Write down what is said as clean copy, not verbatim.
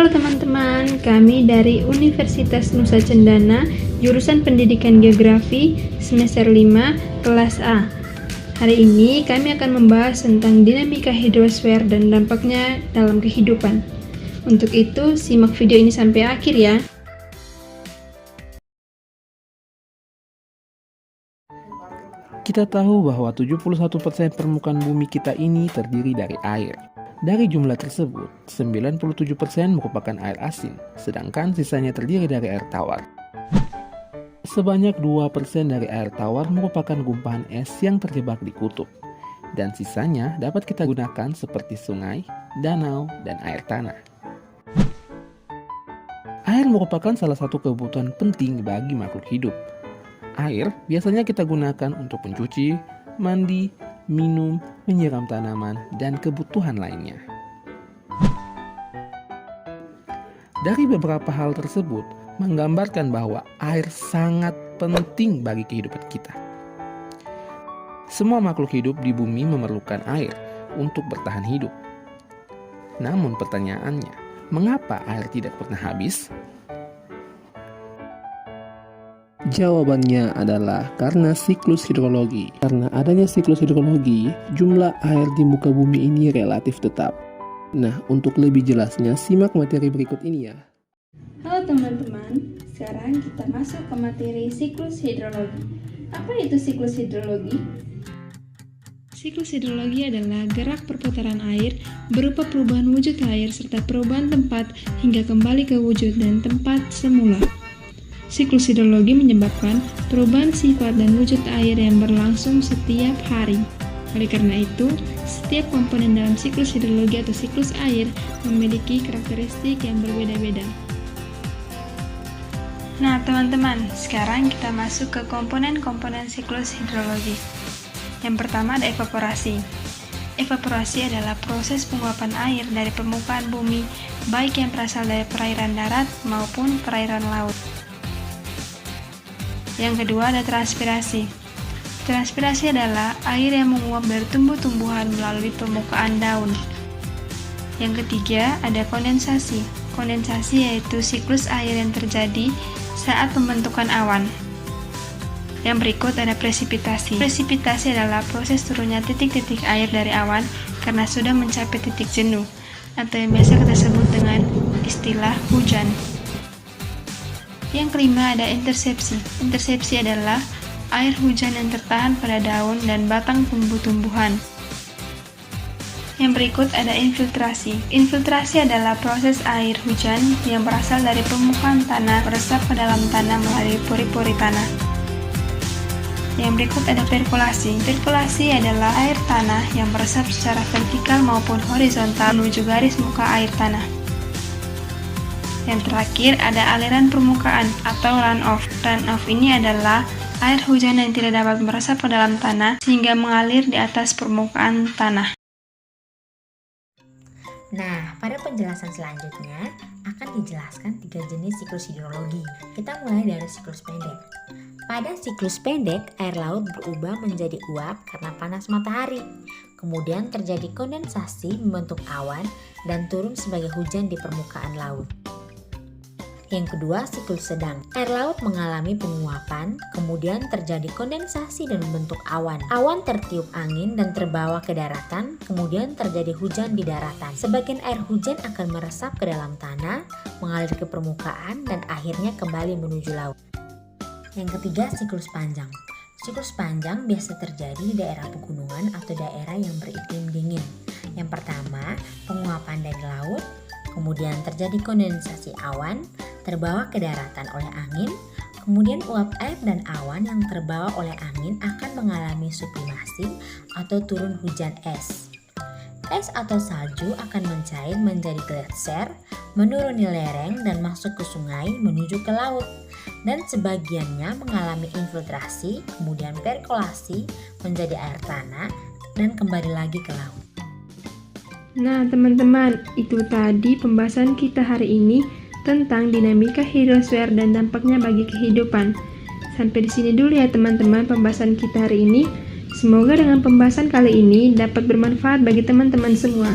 Halo teman-teman, kami dari Universitas Nusa Cendana, jurusan Pendidikan Geografi, semester 5, kelas A. Hari ini kami akan membahas tentang dinamika hidrosfer dan dampaknya dalam kehidupan. Untuk itu, simak video ini sampai akhir ya. Kita tahu bahwa 71% permukaan bumi kita ini terdiri dari air. Dari jumlah tersebut, 97% merupakan air asin, sedangkan sisanya terdiri dari air tawar. Sebanyak 2% dari air tawar merupakan gumpahan es yang terjebak di kutub, dan sisanya dapat kita gunakan seperti sungai, danau, dan air tanah. Air merupakan salah satu kebutuhan penting bagi makhluk hidup. Air biasanya kita gunakan untuk mencuci, mandi, minum, menyiram tanaman, dan kebutuhan lainnya. Dari beberapa hal tersebut, menggambarkan bahwa air sangat penting bagi kehidupan kita. Semua makhluk hidup di bumi memerlukan air untuk bertahan hidup. Namun pertanyaannya, mengapa air tidak pernah habis? Jawabannya adalah karena siklus hidrologi. Karena adanya siklus hidrologi, jumlah air di muka bumi ini relatif tetap. Nah, untuk lebih jelasnya, simak materi berikut ini ya. Halo teman-teman, sekarang kita masuk ke materi siklus hidrologi. Apa itu siklus hidrologi? Siklus hidrologi adalah gerak perputaran air berupa perubahan wujud air serta perubahan tempat hingga kembali ke wujud dan tempat semula. Siklus hidrologi menyebabkan perubahan sifat dan wujud air yang berlangsung setiap hari. Oleh karena itu, setiap komponen dalam siklus hidrologi atau siklus air memiliki karakteristik yang berbeda-beda. Nah, teman-teman, sekarang kita masuk ke komponen-komponen siklus hidrologi. Yang pertama ada evaporasi. Evaporasi adalah proses penguapan air dari permukaan bumi, baik yang berasal dari perairan darat maupun perairan laut. Yang kedua ada transpirasi. Transpirasi adalah air yang menguap dari tumbuh-tumbuhan melalui permukaan daun. Yang ketiga ada kondensasi. Kondensasi yaitu siklus air yang terjadi saat pembentukan awan. Yang berikut ada presipitasi. Presipitasi adalah proses turunnya titik-titik air dari awan karena sudah mencapai titik jenuh, atau yang biasa kita sebut dengan istilah hujan. Yang kelima ada intersepsi. Intersepsi adalah air hujan yang tertahan pada daun dan batang tumbuh-tumbuhan. Yang berikut ada infiltrasi. Infiltrasi adalah proses air hujan yang berasal dari permukaan tanah meresap ke dalam tanah melalui pori-pori tanah. Yang berikut ada perkolasi. Perkolasi adalah air tanah yang meresap secara vertikal maupun horizontal menuju garis muka air tanah. Yang terakhir ada aliran permukaan atau runoff. Runoff ini adalah air hujan yang tidak dapat meresap ke dalam tanah sehingga mengalir di atas permukaan tanah. Nah, pada penjelasan selanjutnya akan dijelaskan 3 jenis siklus hidrologi. Kita mulai dari siklus pendek. Pada siklus pendek, air laut berubah menjadi uap karena panas matahari. Kemudian terjadi kondensasi membentuk awan dan turun sebagai hujan di permukaan laut. Yang kedua, siklus sedang. Air laut mengalami penguapan, kemudian terjadi kondensasi dan membentuk awan. Awan tertiup angin dan terbawa ke daratan, kemudian terjadi hujan di daratan. Sebagian air hujan akan meresap ke dalam tanah, mengalir ke permukaan, dan akhirnya kembali menuju laut. Yang ketiga, siklus panjang. Siklus panjang biasa terjadi di daerah pegunungan atau daerah yang beriklim dingin. Yang pertama, penguapan dari laut, kemudian terjadi kondensasi awan, terbawa ke daratan oleh angin, kemudian uap air dan awan yang terbawa oleh angin akan mengalami sublimasi atau turun hujan es. Es atau salju akan mencair menjadi gletser, menuruni lereng dan masuk ke sungai menuju ke laut. Dan sebagiannya mengalami infiltrasi, kemudian perkolasi menjadi air tanah dan kembali lagi ke laut. Nah teman-teman, itu tadi pembahasan kita hari ini tentang dinamika hidrosfer dan dampaknya bagi kehidupan. Sampai di sini dulu ya teman-teman pembahasan kita hari ini. Semoga dengan pembahasan kali ini dapat bermanfaat bagi teman-teman semua.